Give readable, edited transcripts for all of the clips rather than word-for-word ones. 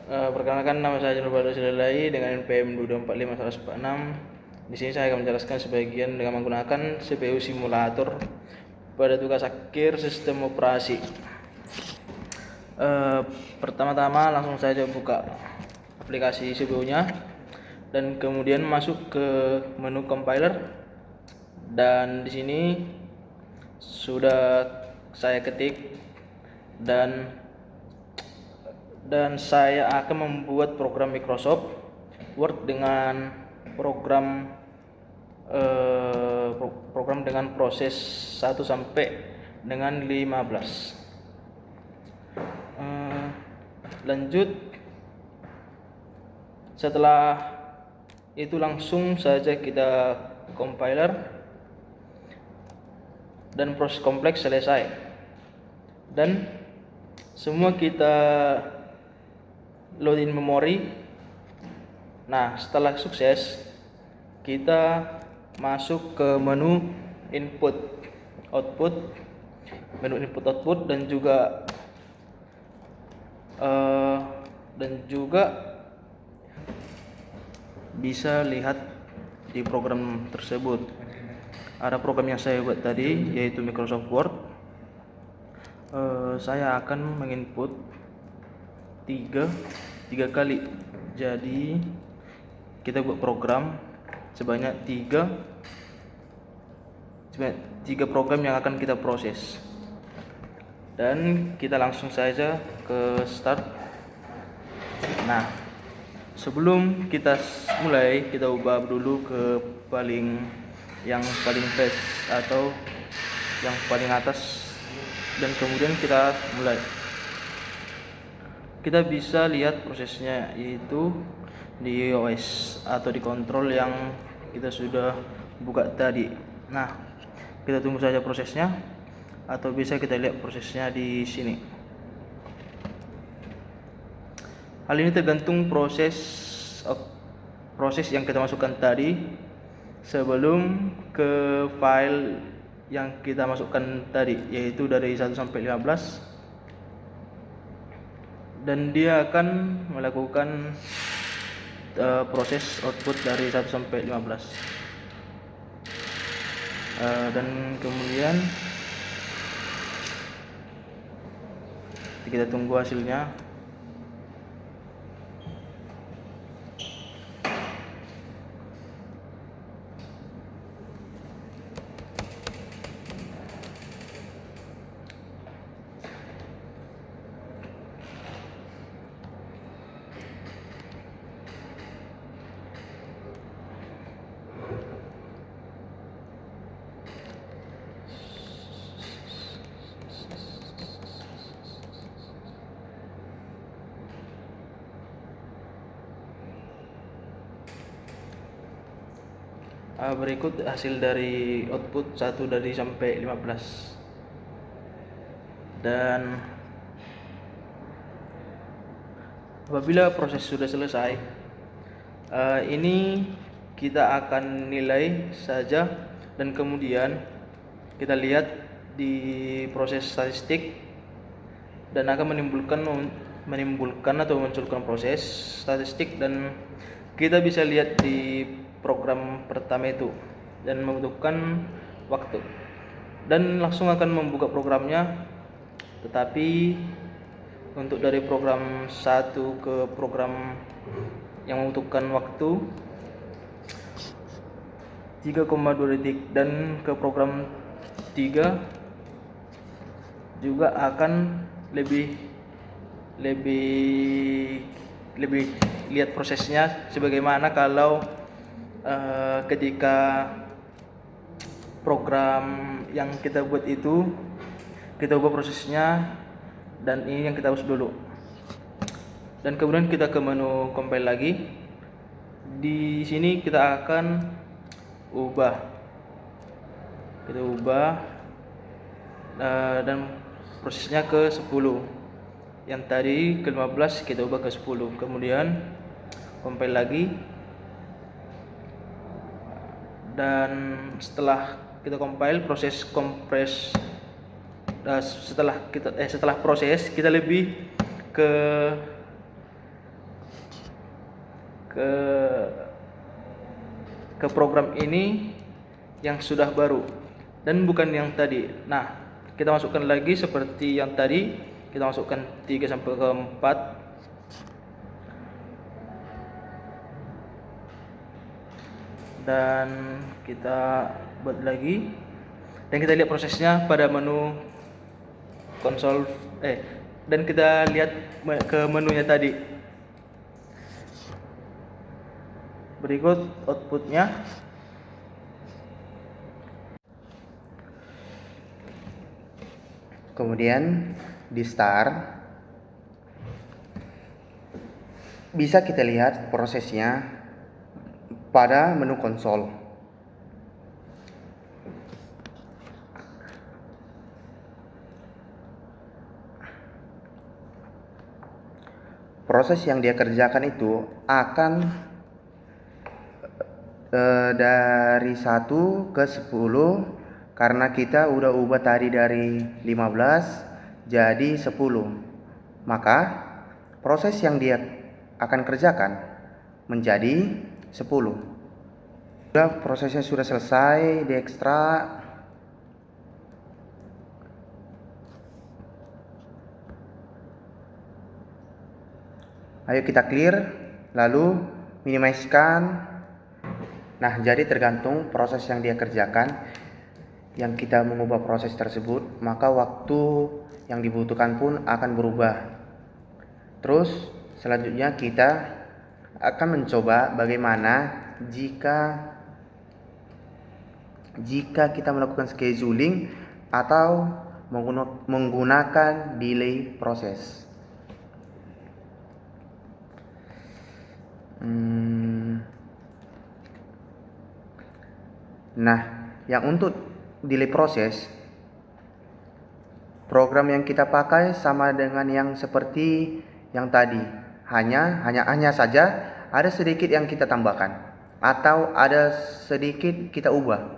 Perkenalkan, nama saya Nurul Silelai dengan NPM 2454146. Di sini saya akan menjelaskan sebagian dengan menggunakan CPU simulator pada tugas akhir sistem operasi. Pertama-tama langsung saja buka aplikasi CPU-nya dan kemudian masuk ke menu compiler, dan di sini sudah saya ketik dan saya akan membuat program Microsoft Word dengan program dengan proses 1 sampai dengan 15. Lanjut, setelah itu langsung saja kita compiler dan proses kompleks selesai, dan semua kita loading memori. Nah, setelah sukses kita masuk ke menu input output, dan juga bisa lihat di program tersebut. Ada program yang saya buat tadi yaitu Microsoft Word. Saya akan menginput tiga kali. Jadi kita buat program sebanyak tiga program yang akan kita proses, dan kita langsung saja ke start. Nah, sebelum kita mulai, kita ubah dulu ke yang paling best atau yang paling atas, dan kemudian kita mulai. Kita bisa lihat prosesnya yaitu di OS atau di kontrol yang kita sudah buka tadi. Nah, kita tunggu saja prosesnya, atau bisa kita lihat prosesnya di sini. Hal ini tergantung proses yang kita masukkan tadi sebelum ke file yang kita masukkan tadi, yaitu dari 1 sampai 15, dan dia akan melakukan proses output dari 1 sampai 15. Dan kemudian kita tunggu hasilnya. Berikut hasil dari output 1 dari sampai 15. Dan apabila proses sudah selesai, ini kita akan nilai saja, dan kemudian kita lihat di proses statistik, dan akan menimbulkan atau memunculkan proses statistik, dan kita bisa lihat di program pertama itu dan membutuhkan waktu, dan langsung akan membuka programnya. Tetapi untuk dari program 1 ke program yang membutuhkan waktu 3,2 detik, dan ke program 3 juga akan lebih lihat prosesnya sebagaimana kalau ketika program yang kita buat itu kita ubah prosesnya, dan ini yang kita urus dulu. Dan kemudian kita ke menu compile lagi. Di sini kita akan ubah dan prosesnya ke 10. Yang tadi ke 15 kita ubah ke 10. Kemudian compile lagi, dan setelah kita compile setelah proses kita lebih ke ke program ini yang sudah baru dan bukan yang tadi. Nah, kita masukkan lagi seperti yang tadi, kita masukkan 3 sampai ke 4. Dan kita buat lagi, dan kita lihat prosesnya pada menu konsol dan kita lihat ke menunya tadi. Berikut outputnya. Kemudian di start bisa kita lihat prosesnya pada menu konsol. Proses yang dia kerjakan itu akan dari 1 ke 10, karena kita udah ubah tadi dari 15 jadi 10. Maka proses yang dia akan kerjakan menjadi 10. Prosesnya sudah selesai, diekstrak. Ayo kita clear, lalu minimizekan. Nah, jadi tergantung proses yang dia kerjakan, yang kita mengubah proses tersebut, maka waktu yang dibutuhkan pun akan berubah. Terus selanjutnya kita akan mencoba bagaimana jika kita melakukan scheduling atau menggunakan delay proses. Nah, yang untuk delay proses, program yang kita pakai sama dengan yang seperti yang tadi. Hanya saja ada sedikit yang kita tambahkan atau ada sedikit kita ubah.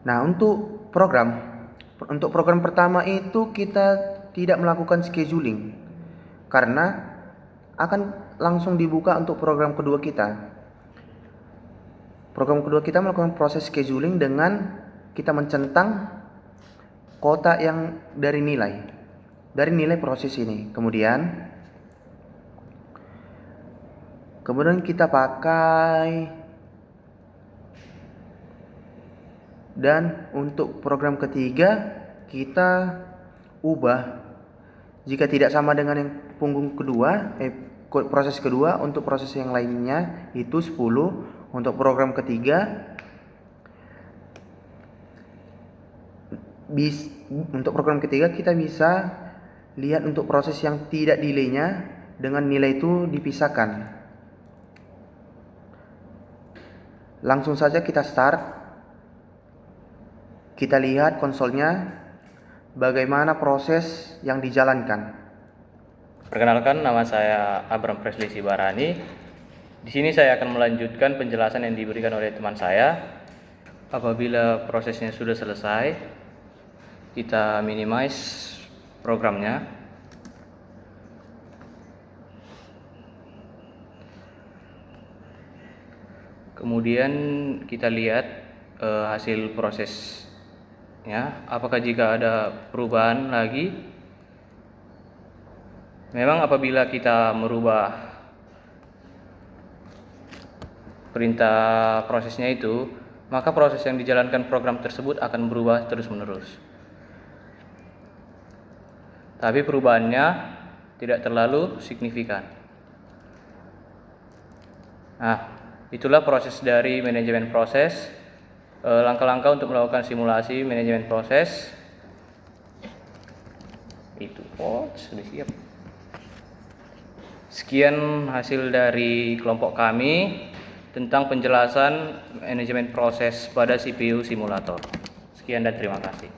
Nah, untuk program pertama itu kita tidak melakukan scheduling karena akan langsung dibuka untuk program kedua kita. Program kedua kita melakukan proses scheduling dengan kita mencentang kotak yang dari nilai proses ini. Kemudian kita pakai, dan untuk program ketiga kita ubah jika tidak sama dengan yang punggung kedua, proses kedua. Untuk proses yang lainnya itu 10. Untuk program ketiga kita bisa lihat untuk proses yang tidak delaynya dengan nilai itu dipisahkan. Langsung saja kita start. Kita lihat konsolnya bagaimana proses yang dijalankan. Perkenalkan, nama saya Abram Presley Sibarani. Di sini saya akan melanjutkan penjelasan yang diberikan oleh teman saya. Apabila prosesnya sudah selesai, kita minimize programnya. Kemudian kita lihat hasil prosesnya. Apakah jika ada perubahan lagi? Memang apabila kita merubah perintah prosesnya itu, maka proses yang dijalankan program tersebut akan berubah terus-menerus. Tapi perubahannya tidak terlalu signifikan. Nah, itulah proses dari manajemen proses. Langkah-langkah untuk melakukan simulasi manajemen proses. Itu sudah siap. Sekian hasil dari kelompok kami tentang penjelasan manajemen proses pada CPU simulator. Sekian dan terima kasih.